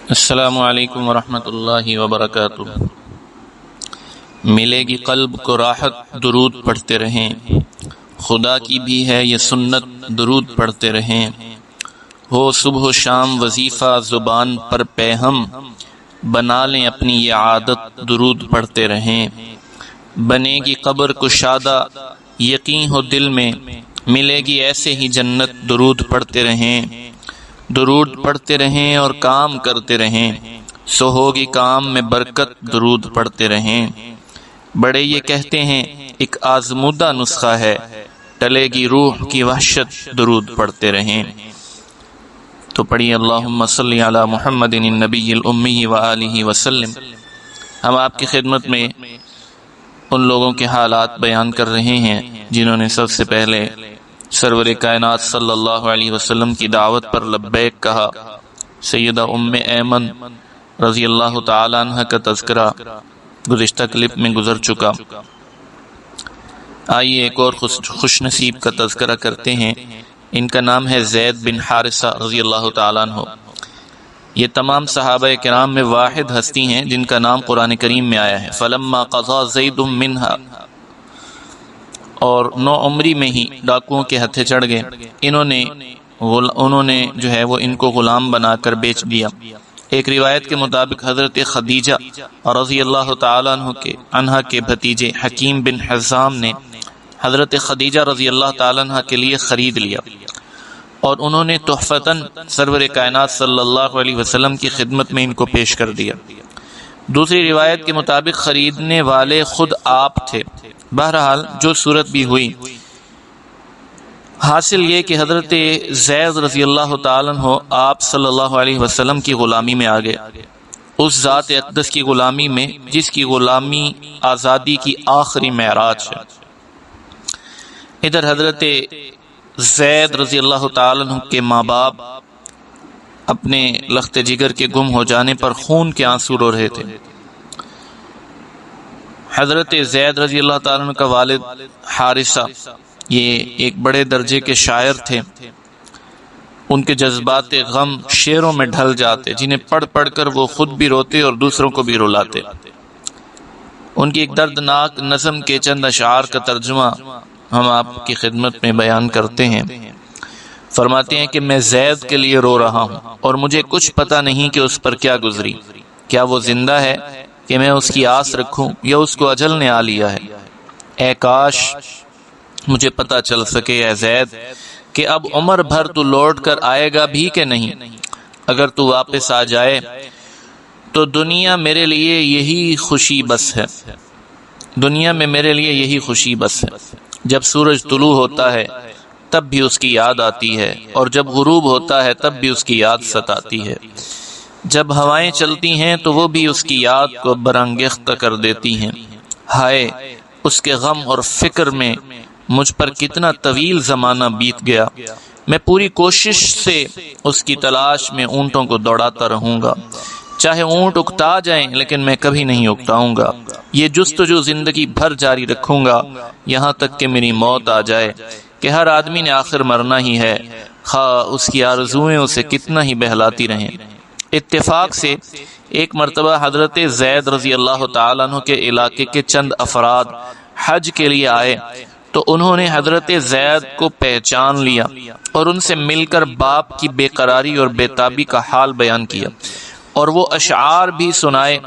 السلام علیکم ورحمۃ اللہ وبرکاتہ۔ ملے گی قلب کو راحت، درود پڑھتے رہیں، خدا کی بھی ہے یہ سنت، درود پڑھتے رہیں۔ ہو صبح و شام وظیفہ زبان پر پیہم، بنا لیں اپنی یہ عادت، درود پڑھتے رہیں۔ بنے گی قبر کشادہ، یقین ہو دل میں، ملے گی ایسے ہی جنت، درود پڑھتے رہیں۔ درود پڑھتے رہیں اور کام کرتے رہیں، سو ہوگی کام میں برکت، درود پڑھتے رہیں۔ بڑے یہ کہتے ہیں ایک آزمودہ نسخہ ہے، ٹلے گی روح کی وحشت، درود پڑھتے رہیں۔ تو پڑھیے اللہم صلی علی محمد النبی الامی وآلہ وسلم۔ ہم آپ کی خدمت میں ان لوگوں کے حالات بیان کر رہے ہیں جنہوں نے سب سے پہلے سرور کائنات صلی اللہ علیہ وسلم کی دعوت پر لبیک کہا۔ سیدہ ام ایمن رضی اللہ تعالی عنہ کا تذکرہ گزشتہ کلپ میں گزر چکا۔ آئیے ایک اور خوش نصیب کا تذکرہ کرتے ہیں۔ ان کا نام ہے زید بن حارثہ رضی اللہ تعالی عنہ۔ یہ تمام صحابہ کرام میں واحد ہستی ہیں جن کا نام قرآن کریم میں آیا ہے، فلما قضا زید منہا، اور 9 عمری میں ہی ڈاکوؤں کے ہتھے چڑھ گئے۔ انہوں نے جو ہے وہ ان کو غلام بنا کر بیچ دیا۔ ایک روایت کے مطابق حضرت خدیجہ رضی اللہ تعالیٰ عنہ کے بھتیجے حکیم بن حزام نے حضرت خدیجہ رضی اللہ تعالیٰ عنہ کے لیے خرید لیا اور انہوں نے تحفتاً سرور کائنات صلی اللہ علیہ وسلم کی خدمت میں ان کو پیش کر دیا۔ دوسری روایت کے مطابق خریدنے والے خود آپ تھے۔ بہرحال جو صورت بھی ہوئی، حاصل یہ کہ حضرت زید رضی اللہ تعالیٰ عنہ آپ صلی اللہ علیہ وسلم کی غلامی میں آ گئے، اس ذات اقدس کی غلامی میں جس کی غلامی آزادی کی آخری معراج ہے۔ ادھر حضرت زید رضی اللہ تعالیٰ عنہ کے ماں باپ اپنے لخت جگر کے گم ہو جانے پر خون کے آنسو رو رہے تھے۔ حضرت زید رضی اللہ تعالیٰ عنہ کا والد حارثہ یہ ایک بڑے درجے کے شاعر تھے۔ ان کے جذبات غم شعروں میں ڈھل جاتے، جنہیں پڑھ پڑھ کر وہ خود بھی روتے اور دوسروں کو بھی رلاتے۔ ان کی ایک دردناک نظم کے چند اشعار کا ترجمہ ہم آپ کی خدمت میں بیان کرتے ہیں۔ فرماتے ہیں کہ میں زید کے لیے رو رہا ہوں اور مجھے کچھ پتہ نہیں کہ اس پر کیا گزری، کیا وہ زندہ ہے کہ میں اس کی آس رکھوں یا اس کو اجل نے آ لیا ہے۔ اے کاش مجھے پتہ چل سکے اے زید کہ اب عمر بھر تو لوٹ کر آئے گا بھی کہ نہیں۔ اگر تو واپس آ جائے تو دنیا میرے لیے یہی خوشی بس ہے، دنیا میں میرے لیے یہی خوشی بس ہے۔ جب سورج طلوع ہوتا ہے تب بھی اس کی یاد آتی ہے، اور جب غروب ہوتا ہے تب بھی اس کی یاد ستاتی ہے۔ جب ہوائیں چلتی ہیں تو وہ بھی اس کی یاد کو برانگیختہ کر دیتی ہیں۔ ہائے اس کے غم اور فکر میں مجھ پر کتنا طویل زمانہ بیت گیا۔ میں پوری کوشش سے اس کی تلاش میں اونٹوں کو دوڑاتا رہوں گا، چاہے اونٹ اکتا جائیں لیکن میں کبھی نہیں اکتاؤں گا۔ یہ جستجو زندگی بھر جاری رکھوں گا یہاں تک کہ میری موت آ جائے، کہ ہر آدمی نے آخر مرنا ہی ہے، خواہ اس کی آرزوئیں اسے کتنا ہی بہلاتی رہیں۔ اتفاق سے ایک مرتبہ حضرت زید رضی اللہ تعالیٰ عنہ کے علاقے کے چند افراد حج کے لیے آئے تو انہوں نے حضرت زید کو پہچان لیا اور ان سے مل کر باپ کی بے قراری اور بے تابی کا حال بیان کیا، اور وہ اشعار بھی سنائے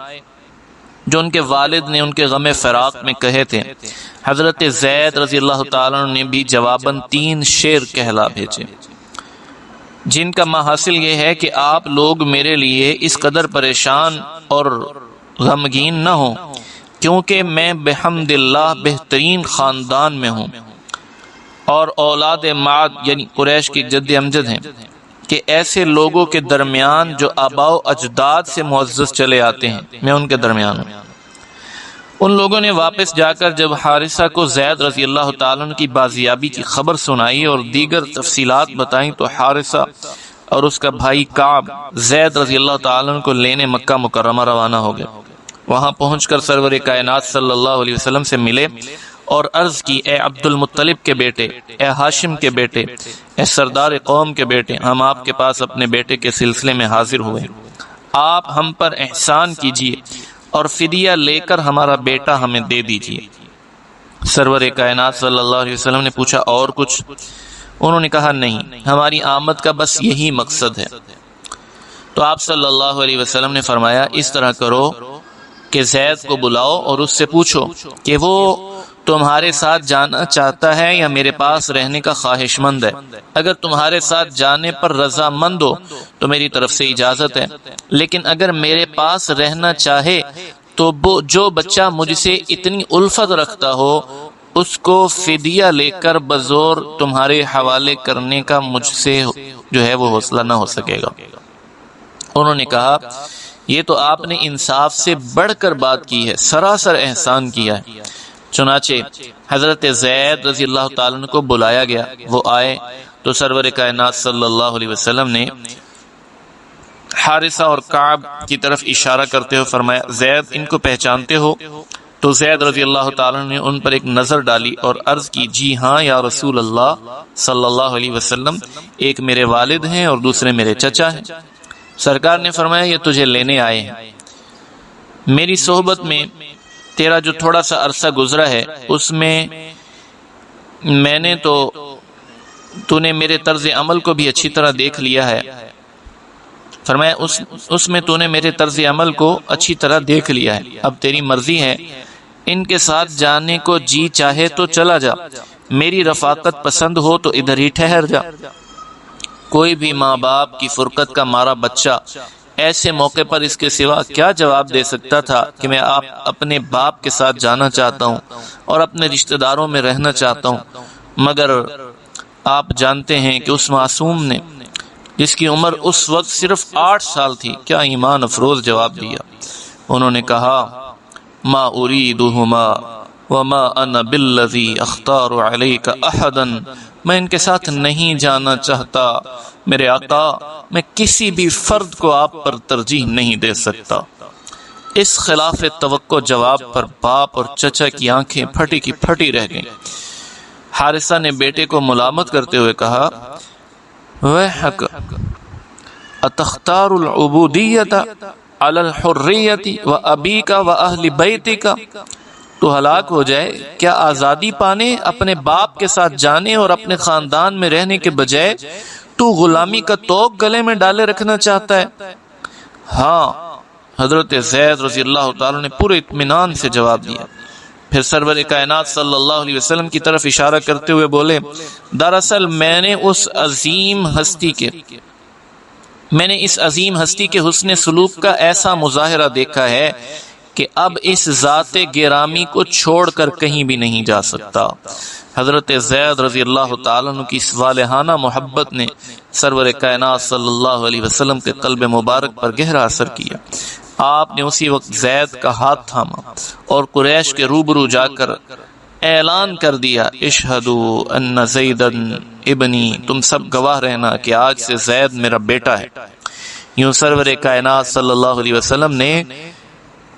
جو ان کے والد نے ان کے غم فراق میں کہے تھے۔ حضرت زید رضی اللہ تعالیٰ عنہ نے بھی جواباً 3 شعر کہلا بھیجے، جن کا محاصل یہ ہے کہ آپ لوگ میرے لیے اس قدر پریشان اور غمگین نہ ہوں، کیونکہ میں بحمد اللہ بہترین خاندان میں ہوں اور اولاد معد یعنی قریش کے جد امجد ہیں، کہ ایسے لوگوں کے درمیان جو آباء و اجداد سے معزز چلے آتے ہیں میں ان کے درمیان ہوں۔ ان لوگوں نے واپس جا کر جب حارثہ کو زید رضی اللہ تعالیٰ عنہ کی بازیابی کی خبر سنائی اور دیگر تفصیلات بتائیں تو حارثہ اور اس کا بھائی کعب زید رضی اللہ تعالیٰ عنہ کو لینے مکہ مکرمہ روانہ ہو گئے۔ وہاں پہنچ کر سرور کائنات صلی اللہ علیہ وسلم سے ملے اور عرض کی، اے عبد المطلب کے بیٹے، اے ہاشم کے بیٹے، اے سردار قوم کے بیٹے، ہم آپ کے پاس اپنے بیٹے کے سلسلے میں حاضر ہوئے۔ آپ ہم پر احسان کیجیے اور فدیہ لے کر ہمارا بیٹا ہمیں دے دیجیے۔ سرور کائنات صلی اللہ علیہ وسلم نے پوچھا اور کچھ؟ انہوں نے کہا نہیں، ہماری آمد کا بس یہی مقصد ہے۔ تو آپ صلی اللہ علیہ وسلم نے فرمایا اس طرح کرو کہ زید کو بلاؤ اور اس سے پوچھو کہ وہ تمہارے ساتھ جانا چاہتا ہے یا میرے پاس رہنے کا خواہش مند ہے۔ اگر تمہارے ساتھ جانے پر رضا مند ہو تو میری طرف سے اجازت ہے، لیکن اگر میرے پاس رہنا چاہے تو جو بچہ مجھ سے اتنی الفت رکھتا ہو اس کو فدیہ لے کر بزور تمہارے حوالے کرنے کا مجھ سے جو ہے وہ حوصلہ نہ ہو سکے گا۔ انہوں نے کہا یہ تو آپ نے انصاف سے بڑھ کر بات کی ہے، سراسر احسان کیا ہے۔ چنانچہ حضرت زید رضی اللہ تعالیٰ عنہ کو بلایا گیا، وہ آئے تو سرور کائنات صلی اللہ علیہ وسلم نے حارثہ اور کعب کی طرف اشارہ کرتے ہوئے فرمایا زید ان کو پہچانتے ہو؟ تو زید رضی اللہ تعالیٰ نے ان پر ایک نظر ڈالی اور عرض کی جی ہاں یا رسول اللہ صلی اللہ علیہ وسلم، ایک میرے والد ہیں اور دوسرے میرے چچا ہیں۔ سرکار نے فرمایا یہ تجھے لینے آئے ہیں۔ میری صحبت میں تیرا جو تھوڑا سا عرصہ گزرا ہے اس میں میں نے تو نے میرے طرز عمل کو بھی اچھی طرح دیکھ لیا ہے۔ فرمایا اس میں تو نے میرے طرز عمل کو اچھی طرح دیکھ لیا ہے، اب تیری مرضی ہے، ان کے ساتھ جانے کو جی چاہے تو چلا جا، میری رفاقت پسند ہو تو ادھر ہی ٹھہر جا۔ کوئی بھی ماں باپ کی فرقت کا مارا بچہ ایسے موقع پر اس کے سوا کیا جواب دے سکتا تھا کہ میں اپنے باپ کے ساتھ جانا چاہتا ہوں اور اپنے رشتہ داروں میں رہنا چاہتا ہوں، مگر آپ جانتے ہیں کہ اس معصوم نے جس کی عمر اس وقت صرف 8 سال تھی کیا ایمان افروز جواب دیا۔ انہوں نے کہا ما اریدہما وما انا بالذی اختار علیک احدا، میں ان کے ساتھ نہیں جانا چاہتا میرے آقا، میں کسی بھی فرد کو آپ پر ترجیح نہیں دے سکتا۔ اس خلاف توقع جواب پر باپ اور چچا کی آنکھیں پھٹی کی پھٹی رہ گئیں۔ حارثہ نے بیٹے کو ملامت کرتے ہوئے کہا ویحک اتختار العبودیت علی الحریت و ابیک و اہل بیتک، تو ہلاک ہو جائے، کیا آزادی پانے اپنے باپ کے ساتھ جانے اور اپنے خاندان میں رہنے کے بجائے تو غلامی کا توق گلے میں ڈالے رکھنا چاہتا ہے؟ ہاں، حضرت زید رضی اللہ تعالیٰ نے پورے اطمینان سے جواب دیا۔ پھر سرور کائنات صلی اللہ علیہ وسلم کی طرف اشارہ کرتے ہوئے بولے دراصل میں نے اس عظیم ہستی کے حسن سلوک کا ایسا مظاہرہ دیکھا ہے کہ اب اس ذات گرامی کو چھوڑ کر کہیں بھی نہیں جا سکتا۔ حضرت زید رضی اللہ تعالیٰ عنہ کی صالحانہ محبت نے سرور کائنات صلی اللہ علیہ وسلم کے قلب مبارک پر گہرا اثر کیا۔ آپ نے اسی وقت زید کا ہاتھ تھاما اور قریش کے روبرو جا کر اعلان کر دیا اشہدوا ان زیدن ابنی، تم سب گواہ رہنا کہ آج سے زید میرا بیٹا ہے۔ یوں سرور کائنات صلی اللہ علیہ وسلم نے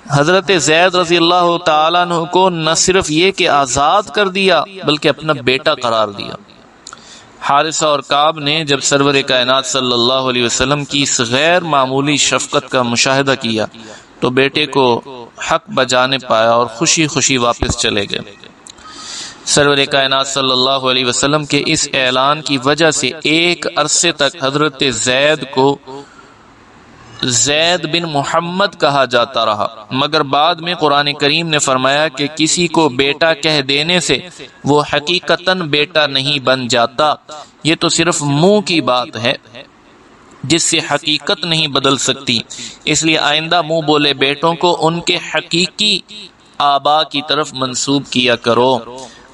حضرت زید رضی اللہ تعالیٰ عنہ کو نہ صرف یہ کہ آزاد کر دیا بلکہ اپنا بیٹا قرار دیا۔ حارثہ اور کعب نے جب سرور کائنات صلی اللہ علیہ وسلم کی اس غیر معمولی شفقت کا مشاہدہ کیا تو بیٹے کو حق بجانے پایا اور خوشی خوشی واپس چلے گئے۔ سرور کائنات صلی اللہ علیہ وسلم کے اس اعلان کی وجہ سے ایک عرصے تک حضرت زید کو زید بن محمد کہا جاتا رہا، مگر بعد میں قرآن کریم نے فرمایا کہ کسی کو بیٹا کہہ دینے سے وہ حقیقتاً بیٹا نہیں بن جاتا، یہ تو صرف منہ کی بات ہے جس سے حقیقت نہیں بدل سکتی، اس لیے آئندہ منہ بولے بیٹوں کو ان کے حقیقی آبا کی طرف منسوب کیا کرو۔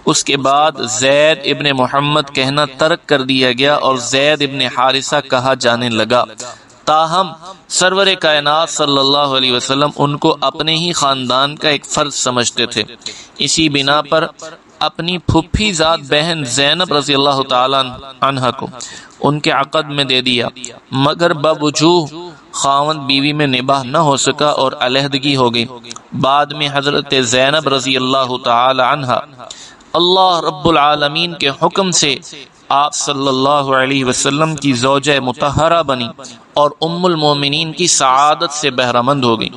اس کے بعد زید ابن محمد کہنا ترک کر دیا گیا اور زید ابن حارثہ کہا جانے لگا، تاہم سرور کائنات صلی اللہ علیہ وسلم ان کو اپنے ہی خاندان کا ایک فرد سمجھتے تھے، اسی بنا پر اپنی پھپھی ذات بہن زینب رضی اللہ تعالی عنہ کو ان کے عقد میں دے دیا، مگر بوجوہ خاوند بیوی میں نباہ نہ ہو سکا اور علیحدگی ہو گئی۔ بعد میں حضرت زینب رضی اللہ تعالی عنہ اللہ رب العالمین کے حکم سے آپ صلی اللہ علیہ وسلم کی زوجہ مطہرہ بنی اور ام المومنین کی سعادت سے بہرہ مند ہو گئی۔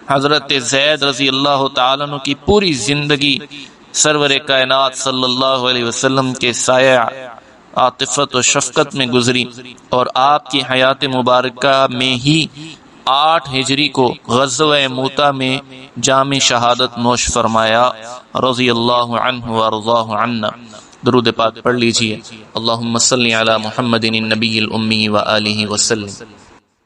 حضرت زید رضی اللہ تعالیٰ عنہ کی پوری زندگی سرور کائنات صلی اللہ علیہ وسلم کے سایہ عاطفت و شفقت میں گزری، اور آپ کی حیات مبارکہ میں ہی 8 ہجری کو غزوہ موتہ میں جام شہادت نوش فرمایا، رضی اللہ عنہ وارضاہ عنا۔ درود پاک پڑھ لیجئے۔ اللہم صلی علی محمد النبی الامی وآلہ وسلم۔